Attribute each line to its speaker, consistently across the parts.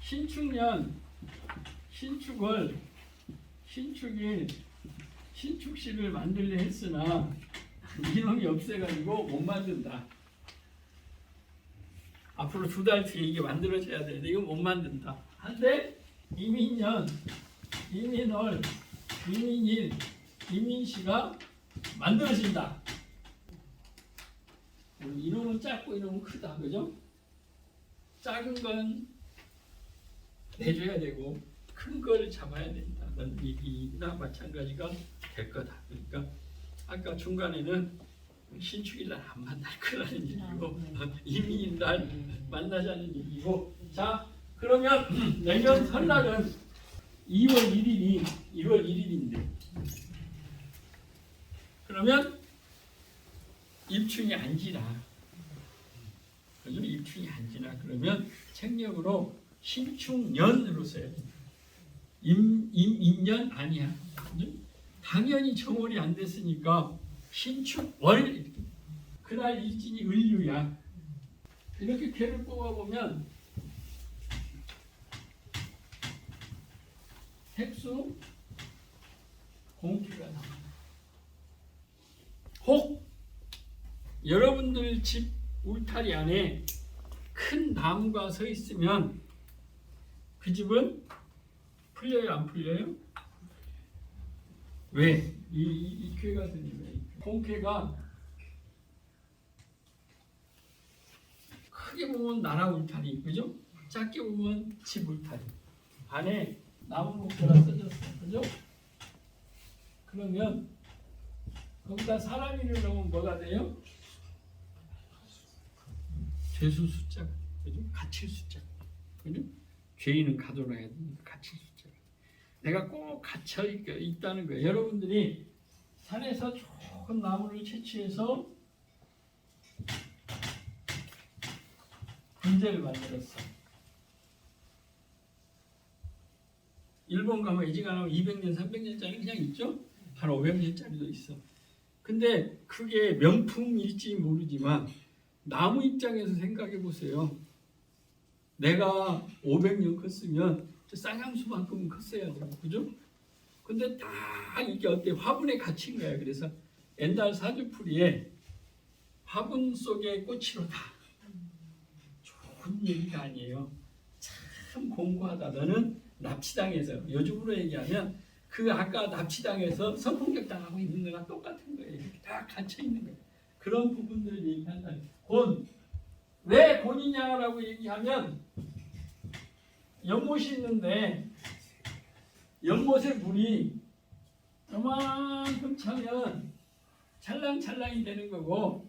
Speaker 1: 신축년 신축이 신축시를 만들려 했으나 이놈이 없애가지고 못 만든다. 앞으로 2달 뒤에 이게 만들어져야 되는데 이거 못 만든다. 한데 이민년, 이민월, 이민일, 이민시가 만들어진다. 이놈은 작고 이놈은 크다. 그죠? 작은 건 내줘야 되고 큰 걸 잡아야 된다. 이나 마찬가지가 될 거다. 그러니까 아까 중간에는 신축일날 안 만날 거라는 얘기고 이민일날 만나자는 얘기고. 자, 그러면 내년 설날은 2월 1일인데 그러면 입춘이 안 지나. 그죠? 입춘이 안 지나. 그러면 책력으로 신축년으로 써야 돼. 임년 아니야. 그죠? 당연히 정월이 안 됐으니까 신축월. 그날 일진이 을류야. 이렇게 괴를 뽑아보면 핵수 공기가 나옵니다. 혹 여러분들 집 울타리 안에 큰 나무가 서 있으면 그 집은 풀려요, 안 풀려요? 왜? 이 괴가 들리네. 공괴가 크게 보면 나라 울타리, 그죠? 작게 보면 집 울타리. 안에 나무 목재가 써졌어, 그죠? 그러면 거기다 사람이를 넣으면 뭐가 돼요? 죄수 숫자가, 그죠? 갇힐 숫자, 그죠? 죄인은 가둬놔야 되니까 갇힐 숫자. 내가 꼭 갇혀 있다는 거예요. 여러분들이 산에서 좋은 나무를 채취해서 분재를 만들었어. 일본 가면 애지간하면 200년, 300년짜리 그냥 있죠? 한 500년짜리도 있어. 근데 그게 명품일지 모르지만 나무 입장에서 생각해 보세요. 내가 500년 컸으면 쌍향수만큼은 컸어야 돼요. 그죠? 근데 딱 이게 어때? 화분에 갇힌 거야. 그래서 옛날 사주풀이에 화분 속에 꽃이로다. 좋은 얘기가 아니에요. 참 공고하다. 너는 납치당해서, 요즘으로 얘기하면 그 아까 납치당해서 성폭력 당하고 있는 거랑 똑같은 거예요. 이렇게 다 갇혀 있는 거예요. 그런 부분들을 얘기한다. 곤. 왜 곤이냐라고 얘기하면 연못이 있는데 연못에 물이 요만큼 차면 찰랑찰랑이 되는 거고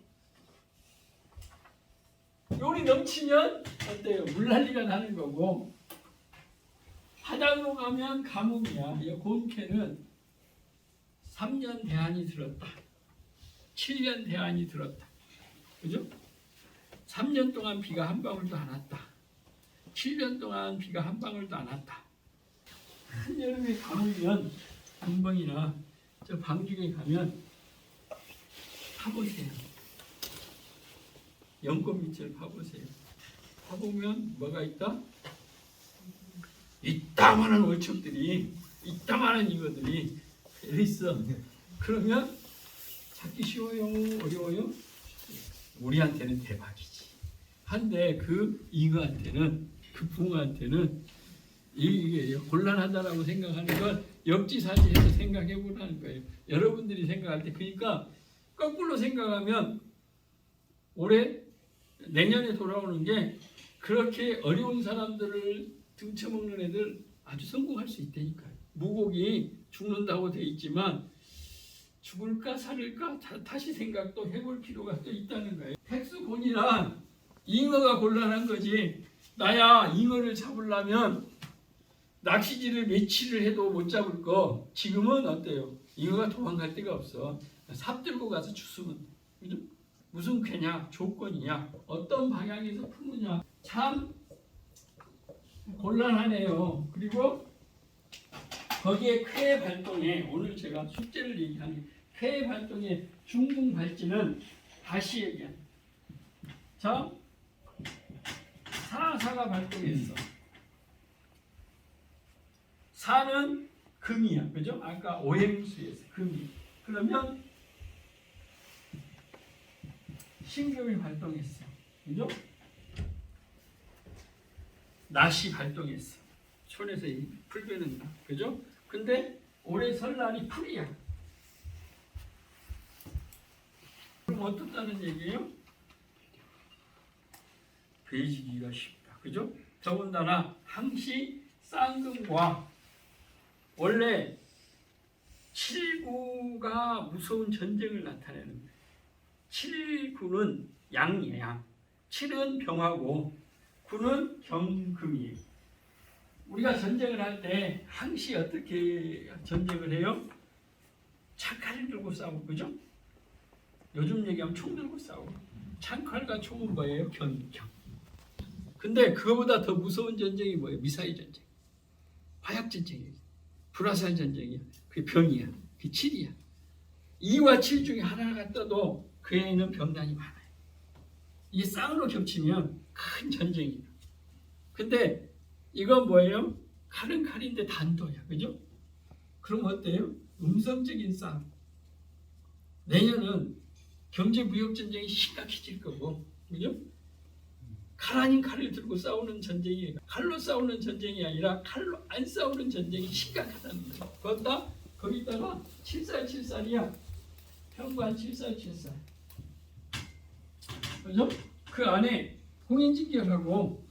Speaker 1: 요리 넘치면 어때요? 물난리가 나는 거고 바다로 가면 가뭄이야. 이 곤캐는 3년 대안이 들었다. 7년 대안이 들었다. 그죠? 3년 동안 비가 한 방울도 안 왔다. 7년 동안 비가 한 방울도 안 왔다. 한여름에 가물면 금방이나 저 방중에 가면 파보세요. 연꽃 밑을 파보세요. 파보면 뭐가 있다? 이따만한 월척들이, 이따만한 이거들이 있어. 그러면 찾기 쉬워요? 어려워요? 우리한테는 대박이지. 한데 그 잉어한테는, 그 붕어한테는 이게 곤란하다라고 생각하는 걸 역지사지해서 생각해 보라는 거예요. 여러분들이 생각할 때. 그러니까 거꾸로 생각하면 올해 내년에 돌아오는 게 그렇게 어려운 사람들을 등쳐먹는 애들 아주 성공할 수 있다니까요. 무곡이 죽는다고 돼 있지만 죽을까 살을까 다시 생각도 해볼 필요가 또 있다는 거예요. 백수곤이란 잉어가 곤란한 거지. 나야 잉어를 잡으려면 낚시질을 며칠을 해도 못 잡을 거 지금은 어때요? 잉어가 도망갈 데가 없어. 삽 들고 가서 주스면 그죠? 무슨 괴냐? 조건이냐? 어떤 방향에서 푸느냐? 참 곤란하네요. 그리고 거기에 쾌 발동에 오늘 제가 숙제를 얘기하는 쾌 발동의 중궁 발진은 다시 얘기합니다. 자, 사사가 발동했어. 4는 금이야. 그죠? 아까 오행수에서 금이. 그러면 신금이 발동했어. 그죠? 낫이 발동했어. 손에서 풀 베는 나. 그죠? 근데 올해 설날이 풀이야. 그럼 어떻다는 얘기예요? 베지기가 쉽다. 그죠? 더군다나 항시 쌍금과 원래 7구가 무서운 전쟁을 나타내는 거예요. 7구는 양이에요. 양. 7은 병하고 9는 경금이에요. 우리가 전쟁을 할 때 항시 어떻게 전쟁을 해요? 창칼을 들고 싸우고, 그죠? 요즘 얘기하면 총 들고 싸우고. 창칼과 총은 뭐예요? 경이죠. 근데 그거보다 더 무서운 전쟁이 뭐예요? 미사일 전쟁, 화약 전쟁이에요. 불화살 전쟁이야. 그게 병이야. 그게 7이야. 2와 7 중에 하나가 떠도 그 애는 병난이 많아요. 이게 쌍으로 겹치면 큰 전쟁이에요. 근데 이건 뭐예요? 칼은 칼인데 단도야. 그죠? 그럼 어때요? 음성적인 싸움. 내년은 경제무역전쟁이 심각해질 거고, 그죠? 칼 아닌 칼을 들고 싸우는 전쟁이 칼로 싸우는 전쟁이 아니라 칼로 안 싸우는 전쟁이 심각하다는 거예요. 거기다가 7474이야. 현관 7474. 그죠? 그 안에 홍인직결하고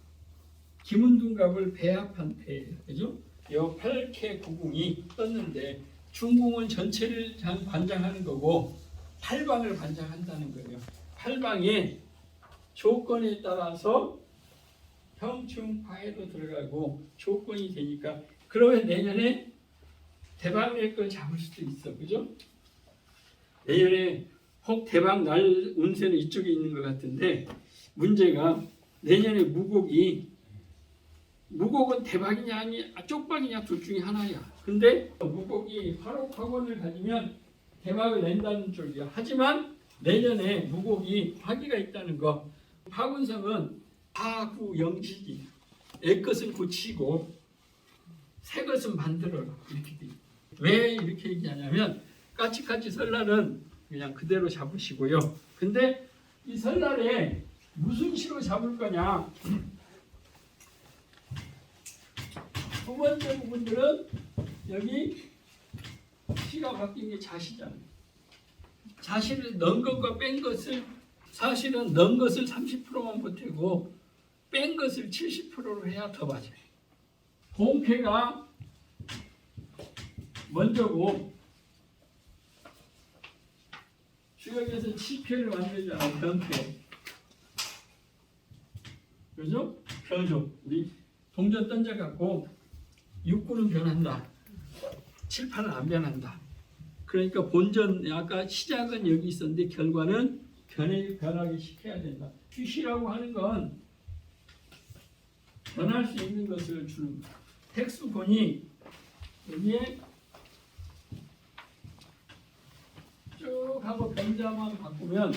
Speaker 1: 김은둔갑을 배합한 패예요. 그죠? 요 8K 9궁이 떴는데 중궁은 전체를 관장하는 거고 8방을 관장한다는 거예요. 8방에 조건에 따라서 형충파에도 들어가고 조건이 되니까 그러면 내년에 대박 낼 걸 잡을 수도 있어. 그죠? 내년에 혹 대박 날 운세는 이쪽에 있는 것 같은데 문제가 내년에 무곡은 대박이냐 아니 쪽박이냐 둘 중에 하나야. 근데 무곡이 화록학원을 가지면 대박을 낸다는 쪽이야. 하지만 내년에 무곡이 화기가 있다는 거. 화군성은 화구영식이 애 것은 고치고 새 것은 만들어라 이렇게 돼. 왜 이렇게 얘기하냐면 까치까치 설날은 그냥 그대로 잡으시고요. 근데 이 설날에 무슨 시로 잡을 거냐? 두 번째 부분들은 여기 시가 바뀐 게 자시잖아요. 자시를 넣은 것과 뺀 것을 사실은 넣은 것을 30%만 보태고 뺀 것을 70%로 해야 더 맞아요. 본패가 먼저고 주역에서 7패를 만들잖아요. 변패. 그죠? 변조. 우리 동전 던져갖고 6구는 변한다. 7, 8은 안 변한다. 그러니까 본전 아까 시작은 여기 있었는데 결과는 변하게 시켜야 된다. 휴시라고 하는 건 변할 수 있는 것을 주는 거야. 택수본이 여기에 쭉 하고 변자만 바꾸면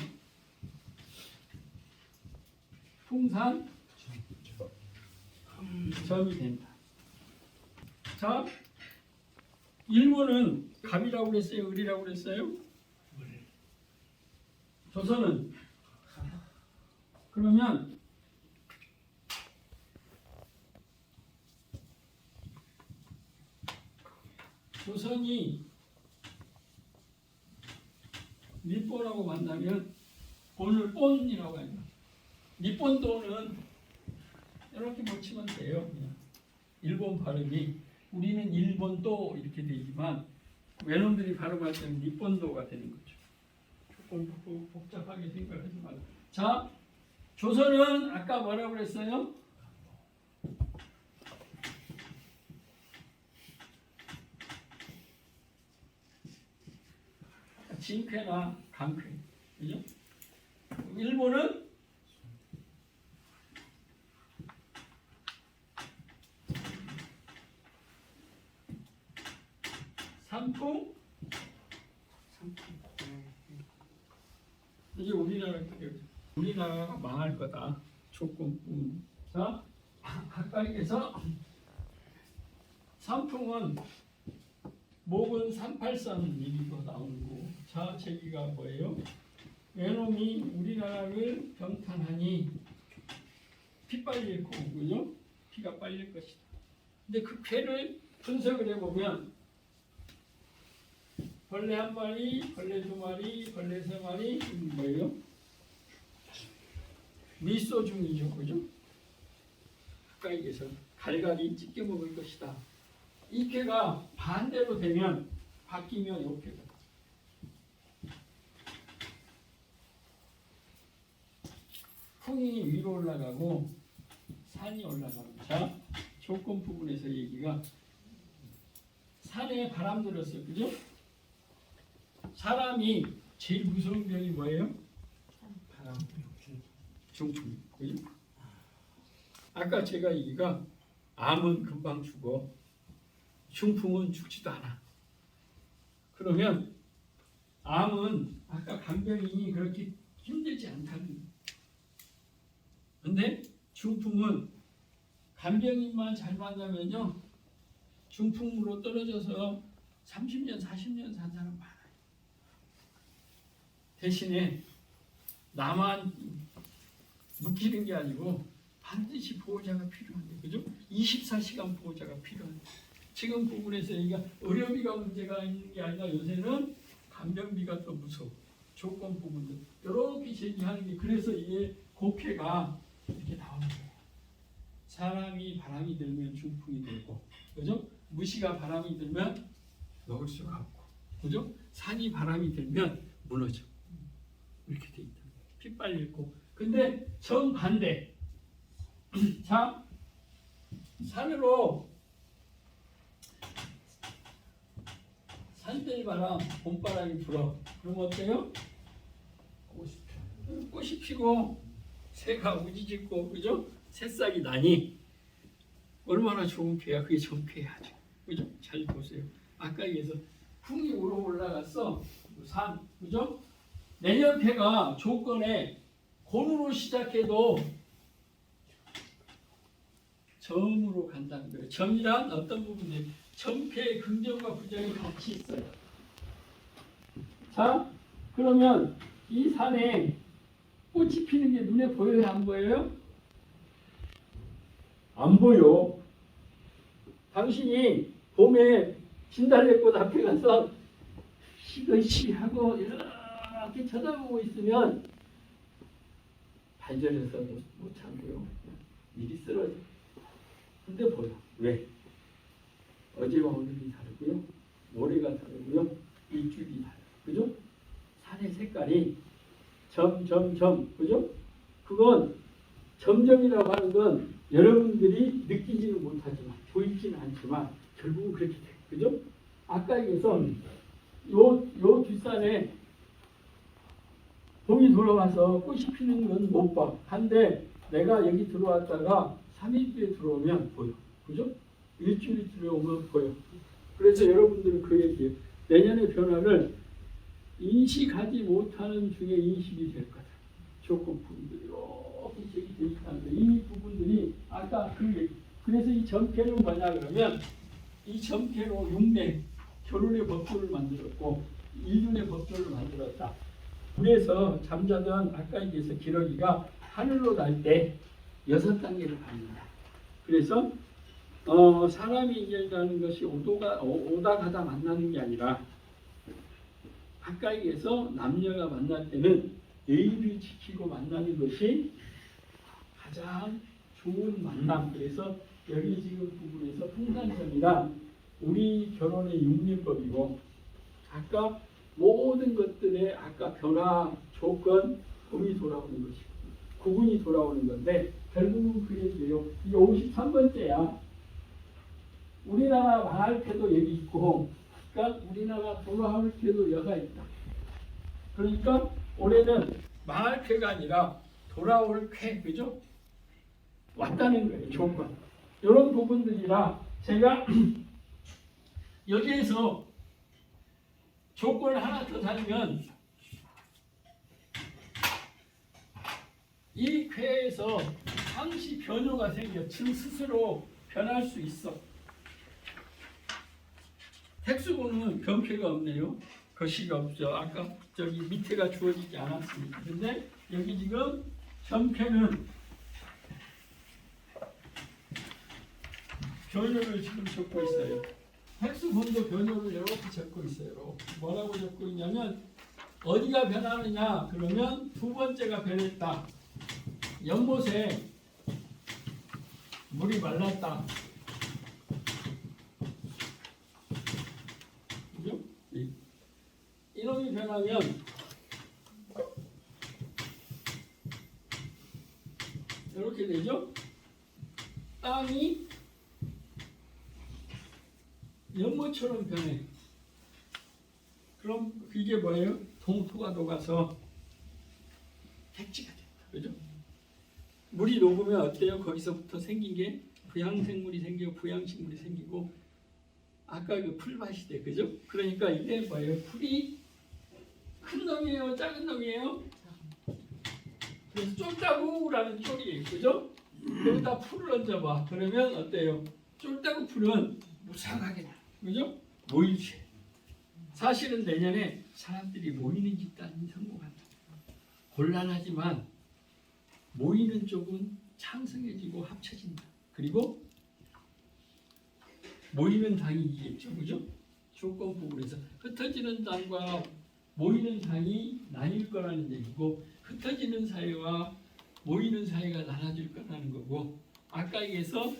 Speaker 1: 풍산 점이 된다. 자, 일본은 갑이라고 그랬어요? 을이라고 그랬어요? 조선은 그러면 조선이 일본하고 만나면 본을 본이라고 해요. 일본도는 이렇게 붙이면 돼요. 그냥. 일본 발음이 우리는 일본도 이렇게 되지만 외놈들이 발음할 때는 일본도가 되는 거죠. 조금 복잡하게 생각하지 말고. 자, 조선은 아까 뭐라고 그랬어요? 진쾌나 강쾌. 그죠? 일본은 삼풍. 이게 우리나라가 망할 거다. 조건. 자, 가까이에서 삼풍은 목은 383mm로 나오는 거. 자, 제기가 뭐예요? 외놈이 우리나라를 병탄하니 피 빨릴 거고요. 피가 빨릴 것이다. 근데 그 쾌를 분석을 해보면 벌레 한 마리, 벌레 두 마리, 벌레 세 마리 뭐예요? 미소중이죠, 그죠? 아까 얘기해서 갈갈이 찢겨 먹을 것이다. 이 쾌가 반대로 되면 바뀌면 이 쾌가 풍이 위로 올라가고 산이 올라가고. 자, 조건 부분에서 얘기가 산에 바람 들었어요, 그죠? 사람이 제일 무서운 병이 뭐예요? 바람, 중풍, 그죠? 아까 제가 얘기가 암은 금방 죽어, 중풍은 죽지도 않아. 그러면 암은 아까 간병이 그렇게 힘들지 않다는 거예요. 근데 중풍은 간병인만 잘 만나면요, 중풍으로 떨어져서 30년, 40년 산 사람 많아요. 대신에 나만 묵히는 게 아니고 반드시 보호자가 필요한데, 그죠? 24시간 보호자가 필요한데, 지금 부분에서 얘기가 의료비가 문제가 있는 게 아니라 요새는 간병비가 더 무서워. 조건 부분들 이렇게 제기하는 게, 그래서 이게 곡해가 이렇게 나오는 거예요. 사람이 바람이 들면 중풍이 들고, 그죠? 무시가 바람이 들면 먹을 수가 없고, 그죠? 산이 바람이 들면 무너져. 이렇게 돼 있다. 피 빨리고. 근데 정반대. 자, 산으로 산들바람, 봄바람이 불어. 그럼 어때요? 꽃이 피고 새가 우지짓고, 그죠? 새싹이 나니 얼마나 좋은 쾌야. 그게 정쾌하죠, 그죠? 잘 보세요. 아까 얘기해서 풍이 우러 올라갔어, 산, 그죠? 내년 쾌가 조건에 곤으로 시작해도 점으로 간다는 거예요. 점이란 어떤 부분이에요? 점쾌의 긍정과 부정이 같이 있어요. 자, 그러면 이 산에 꽃이 피는 게 눈에 보여요, 안 보여요? 안 보여. 당신이 봄에 진달래꽃 앞에 가서 시그시 하고 이렇게 쳐다보고 있으면 반절해서 못 참고요. 일이 쓰러져. 근데 보여. 왜? 어제와 오늘이 다르고요. 모레가 다르고요. 일주일이 다르고, 그죠? 산의 색깔이 점, 그죠? 그건 점점이라고 하는 건 여러분들이 느끼지는 못하지만, 보이지는 않지만 결국은 그렇게 돼, 그죠? 아까 얘기해서 요 뒷산에 봄이 돌아와서 꽃이 피는 건 못 봐. 한데 내가 여기 들어왔다가 3일 뒤에 들어오면 보여, 그죠? 일주일이 들어오면 보여. 그래서 여러분들은 그 얘기예요. 내년의 변화를 인식하지 못하는 중에 인식이 될 거다. 조건부분들이 이렇게 제기되어 있다는 거예요. 이 부분들이 아까 그 얘기. 그래서 이 점괘는 뭐냐 그러면, 이 점괘로 융맹, 결혼의 법조를 만들었고 이륜의 법조를 만들었다. 그래서 잠자던 아까 얘기해서 기러기가 하늘로 날 때 6단계를 밟는다. 그래서 사람이 인연이라는 것이 오다 가다 만나는 게 아니라, 아까 얘기해서 남녀가 만날 때는 예의를 지키고 만나는 것이 가장 좋은 만남. 그래서 여기 지금 부분에서 풍산점이라 우리 결혼의 육륜법이고, 아까 모든 것들의 아까 변화, 조건, 봄이 돌아오는 것이고 구군이 돌아오는 건데, 결국은 그 얘기예요. 이게 53번째야. 우리나라 망할 때도 여기 있고, 그러니까 우리나라 돌아올 때도 여가 있다. 그러니까 올해는 망할 쾌가 아니라 돌아올 쾌, 그죠? 왔다는 거예요, 조건. 이런 부분들이라 제가 여기에서 조건을 하나 더 달면 이 쾌에서 항시 변효가 생겨. 즉 스스로 변할 수 있어. 핵수고는 변폐가 없네요. 거시가 없죠. 아까 저기 밑에가 주어지지 않았습니다. 근데 여기 지금 변폐는 변효를 지금 적고 있어요. 핵수분도 변효를 이렇게 적고 있어요. 뭐라고 적고 있냐면 어디가 변하느냐 그러면 두 번째가 변했다. 연못에 물이 말랐다. 그죠? 이놈이 변하면 이렇게 되죠? 땅이 연못처럼 변해. 그럼 이게 뭐예요? 동토가 녹아서 백지가 된다. 그죠? 물이 녹으면 어때요? 거기서부터 생긴 게 부양생물이 생기고 부양식물이 생기고 아까 그 풀밭이 돼. 그죠? 그러니까 이게 뭐예요? 풀이 큰 놈이에요? 작은 놈이에요? 그래서 쫄따구라는 쫄이에요. 그죠? 여기다 풀을 얹어봐. 그러면 어때요? 쫄따구 풀은 무상하게 나. 그죠? 모이지. 사실은 내년에 사람들이 모이는 집단이 성공한다. 곤란하지만 모이는 쪽은 창성해지고 합쳐진다. 그리고 모이는 당이 이기겠죠. 그죠? 조건부분에서 흩어지는 당과 모이는 당이 나뉠 거라는 얘기고 흩어지는 사회와 모이는 사회가 나눠질 거라는 거고 아까 얘기해서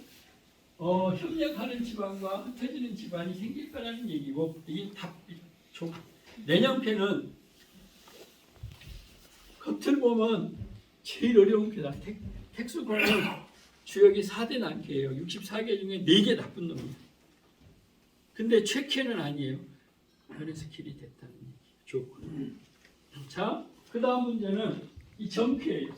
Speaker 1: 협력하는 집안과 흩어지는 집안이 생길 거라는 얘기고 이게 다 내년편은 겉을 보면 제일 어려운 편이다. 택수권은 주역이 4대 난캐예요. 64개 중에 4개 나쁜 놈입니다. 근데 최캐는 아니에요. 그래서 길이 됐다는 얘기죠. 자, 그 다음 문제는 이 점괘예요.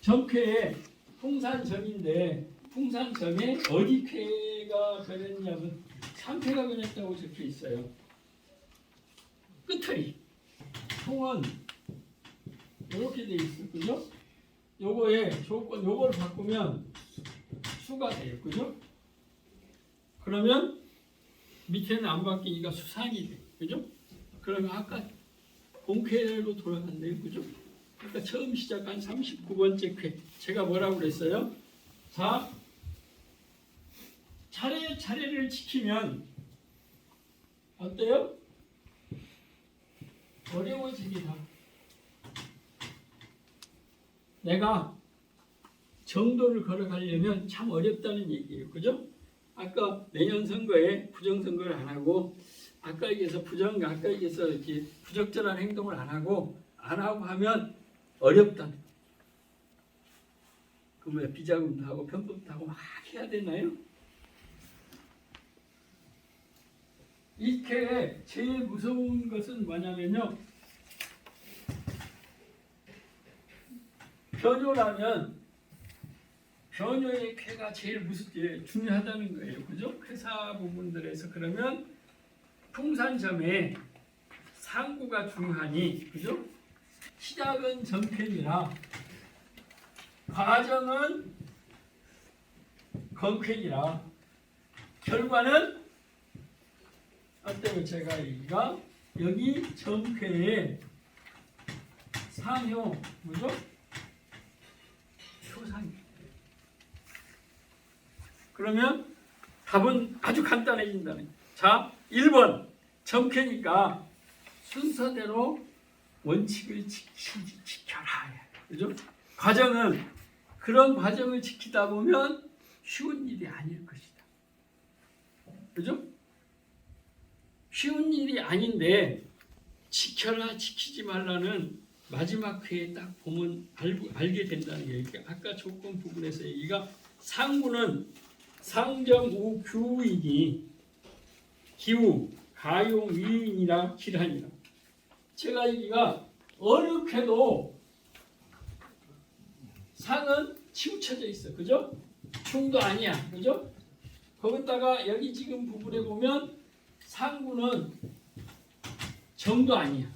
Speaker 1: 점괘에 풍산점인데 풍산점에 어디 쾌가 변했냐면 3쾌가 변했다고 적혀 있어요. 끝털이 통은 이렇게 돼 있어, 그죠? 요거에 조건 요걸 바꾸면 수가 돼요, 그죠? 그러면 밑에는 안 바뀌니까 수산이 돼, 그죠? 그러면 아까 본쾌로 돌아간대요, 그죠? 아까 처음 시작한 39번째 쾌 제가 뭐라고 그랬어요? 자, 차례를 지키면 어때요? 어려워지기다. 내가 정도를 걸어가려면 참 어렵다는 얘기예요. 그죠? 아까 내년 선거에 부정선거를 안 하고 아까 얘기해서 이렇게 부적절한 행동을 안 하고 하면 어렵다는 거예요. 그럼 왜 비자금도 하고 편법도 하고 막 해야 되나요? 이렇게 제일 무서운 것은 뭐냐면요. 변효라면 변효의 쾌가 제일 중요하다는 거예요. 그죠? 회사 부분들에서 그러면 풍산점에 상구가 중요하니 그죠? 시작은 점쾌니라 과정은 건쾌니라 결과는 어때요? 제가 여기 점쾌에 상효 뭐죠? 효상이. 그러면 답은 아주 간단해진다는. 자, 1번 점괘니까 순서대로 원칙을 지켜라. 그죠? 과정은 그런 과정을 지키다 보면 쉬운 일이 아닐 것이다. 그죠? 쉬운 일이 아닌데 지켜라 지키지 말라는 마지막 회에 딱 보면 알게 된다는 얘기가 아까 조건 부분에서 얘기가 상구는 상정우 규이니 기우 가용 위인이라 길하니라. 제가 여기가 어느 쾌도 상은 치우쳐져 있어. 그죠? 충도 아니야. 그죠? 거기다가 여기 지금 부분에 보면 상구는 정도 아니야.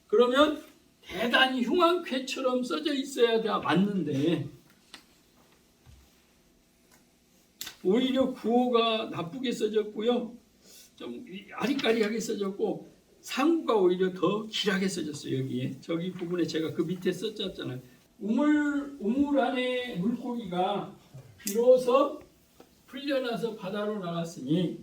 Speaker 1: 그러면 대단히 흉한쾌처럼 써져 있어야 다 맞는데 오히려 구호가 나쁘게 써졌고요. 좀 아리까리하게 써졌고 상구가 오히려 더 길하게 써졌어요. 여기에 저기 부분에 제가 그 밑에 썼잖아요. 우물 안에 물고기가 비로소 풀려나서 바다로 나갔으니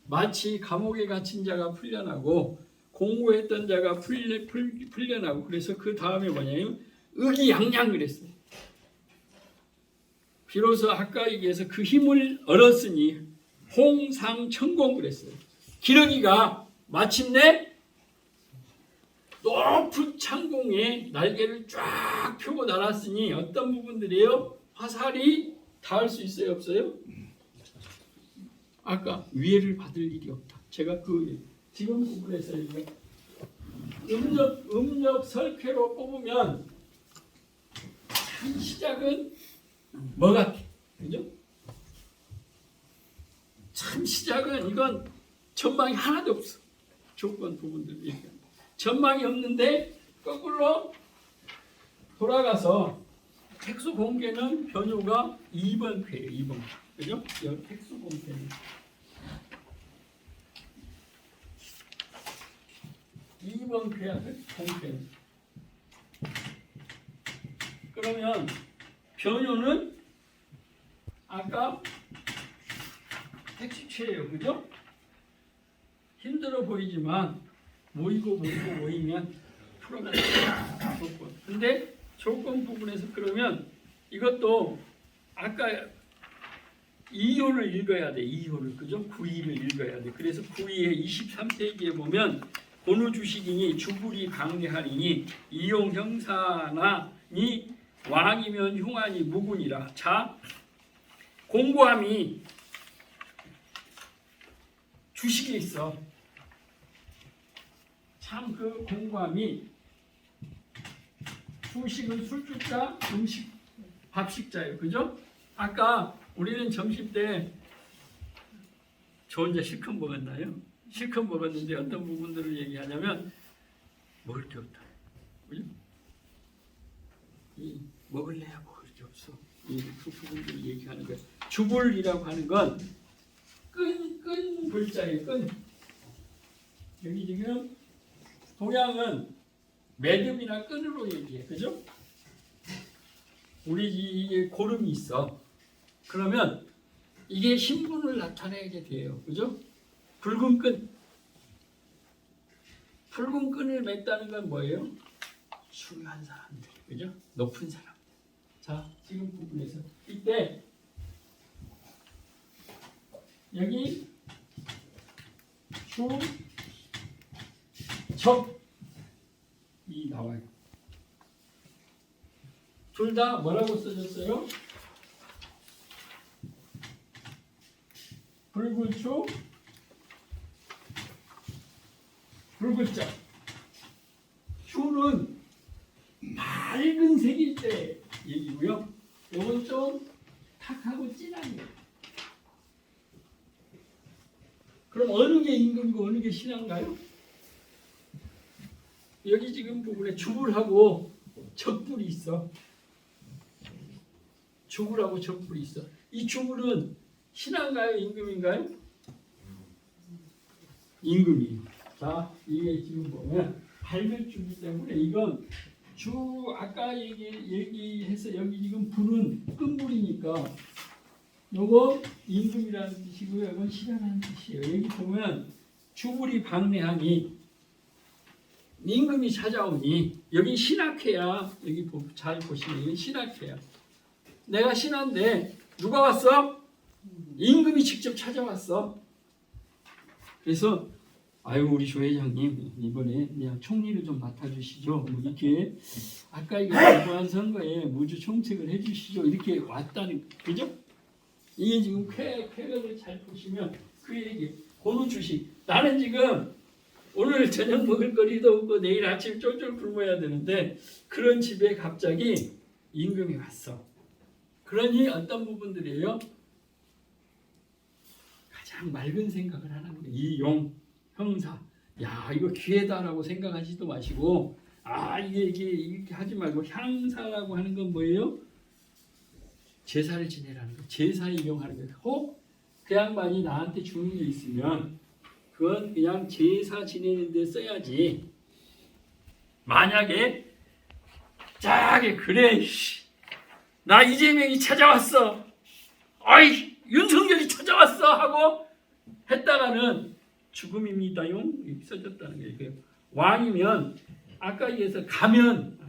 Speaker 1: 마치 감옥에 갇힌 자가 풀려나고 공고했던 자가 풀려나고 그래서 그 다음에 뭐냐면 의기양양 그랬어요. 비로소 아까 얘기해서 그 힘을 얻었으니 홍상천공 그랬어요. 기러기가 마침내 높은 창공에 날개를 쫙 펴고 날았으니 어떤 부분들이에요? 화살이 닿을 수 있어요? 없어요? 아까 위해를 받을 일이 없다. 제가 그 지금 부분에서 이거 음력 설쾌로 뽑으면 참 시작은 뭐 같아? 그죠? 참 시작은 이건 전망이 하나도 없어. 조건 부분들 얘기합니다. 전망이 없는데 거꾸로 돌아가서 택수 공개는 변효가 2번 쾌예요. 2번. 그죠? 여기 택수 공개는 2번 쾌야 돼. 공개는. 그러면 변효는 아까 택수체예요. 그죠? 힘들어 보이지만 모이고 모이면 풀어가는 조건. 근데 조건 부분에서 그러면 이것도 아까 2호를 읽어야 돼. 2호를 그죠? 9위를 읽어야 돼. 그래서 9위의 23페이지에 보면 본우 주식이니 주불이 강례하리니 이용 형사나니 왕이면 흉하니 무군이라. 자, 공고함이 주식에 있어. 참 그 공고함이 주식은 술주자, 음식 밥식자예요. 그죠? 아까 우리는 점심 때 저 혼자 실컷 먹었나요? 실컷 먹었는데 어떤 부분들을 얘기하냐면 먹을 게 없다. 그죠? 먹을래야 먹을 게 없어. 그 부분들을 얘기하는 거예요. 주불이라고 하는 건 끈 글자예요. 끈. 여기 지금 동양은 매듭이나 끈으로 얘기해. 그죠? 우리 이게 고름이 있어. 그러면 이게 신분을 나타내게 돼요. 그죠? 붉은 끈. 붉은 끈을 맺다는 건 뭐예요? 중요한 사람들. 그죠? 높은 사람들. 자, 지금 부분에서 이때 여기 주, 적 이 나와요. 둘 다 뭐라고 써졌어요? 붉을추, 붉을자. 추는 밝은 색일 때 얘기고요. 이건 좀 탁하고 진한 거예요. 그럼 어느 게 임금이고 어느 게 신한가요? 여기 지금 부분에 주불하고 적불이 있어. 주불하고 적불이 있어. 이 주불은 신한가요? 임금인가요? 임금이에요. 자, 이게 지금 보면 밝을 주기 때문에 이건 주 아까 얘기해서 여기 지금 불은 끈불이니까 요거 임금이라는 뜻이고요. 이건 신하라는 뜻이에요. 여기 보면 주불이 방래하니 임금이 찾아오니 여기 신학회야. 여기 잘 보시면 이건 신학회야. 내가 신한데 누가 왔어? 임금이 직접 찾아왔어. 그래서 아유 우리 조 회장님 이번에 그냥 총리를 좀 맡아주시죠. 뭐 이렇게 아까 이거 이번 선거에 무주 총책을 해주시죠. 이렇게 왔다는 그죠? 이게 지금 쾌거를 잘 보시면 그 얘기. 고노 주식. 나는 지금 오늘 저녁 먹을 거리도 없고 내일 아침 쫄쫄 굶어야 되는데 그런 집에 갑자기 임금이 왔어. 그러니 어떤 부분들이에요? 가장 맑은 생각을 하는 거예요. 이용, 형사. 야 이거 기회다라고 생각하지도 마시고 이게 이렇게 하지 말고 향사라고 하는 건 뭐예요? 제사를 지내라는 거예요. 제사에 이용하는 거예요. 혹 그 양반이 나한테 주는 게 있으면 그건 그냥 제사 지내는 데 써야지. 만약에 짜게 그래 나 이재명이 찾아왔어. 아이 윤석열이 찾아왔어 하고 했다가는 죽음입니다용 이렇게 써졌다는 거예요. 왕이면 아까 얘기해서 가면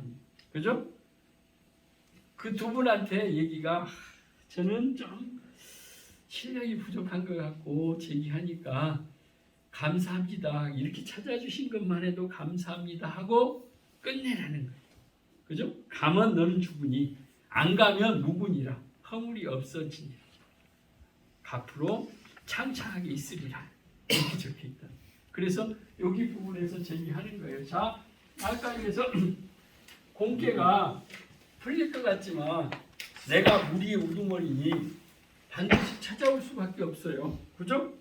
Speaker 1: 그죠? 그 두 분한테 얘기가 저는 좀 실력이 부족한 것 같고 제기하니까 감사합니다. 이렇게 찾아주신 것만 해도 감사합니다 하고 끝내라는 거예요. 그죠? 가면 너는 죽으니 안 가면 무군이라 허물이 없어지니라. 앞으로 창창하게 있으리라. 이렇게 적혀있다. 그래서 여기 부분에서 제기하는 거예요. 자, 아까 얘기해서 공개가 풀릴 것 같지만 내가 우리의 우두머리니 반드시 찾아올 수밖에 없어요. 그죠?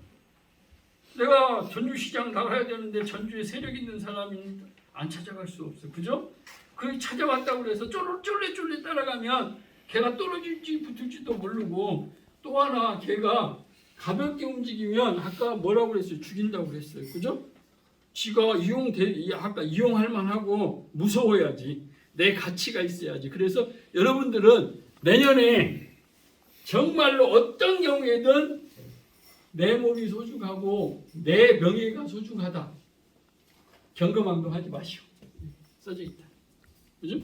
Speaker 1: 내가 전주시장 나가야 되는데 전주에 세력 있는 사람이 안 찾아갈 수 없어. 그죠? 그 찾아왔다고 그래서 쫄래 따라가면 걔가 떨어질지 붙을지도 모르고 또 하나 걔가 가볍게 움직이면 아까 뭐라고 그랬어요? 죽인다고 그랬어요. 그죠? 지가 아까 이용할 만하고 무서워야지. 내 가치가 있어야지. 그래서 여러분들은 내년에 정말로 어떤 경우에든 내 몸이 소중하고 내 명예가 소중하다. 경거망동하지 마시오. 써져 있다. 그죠?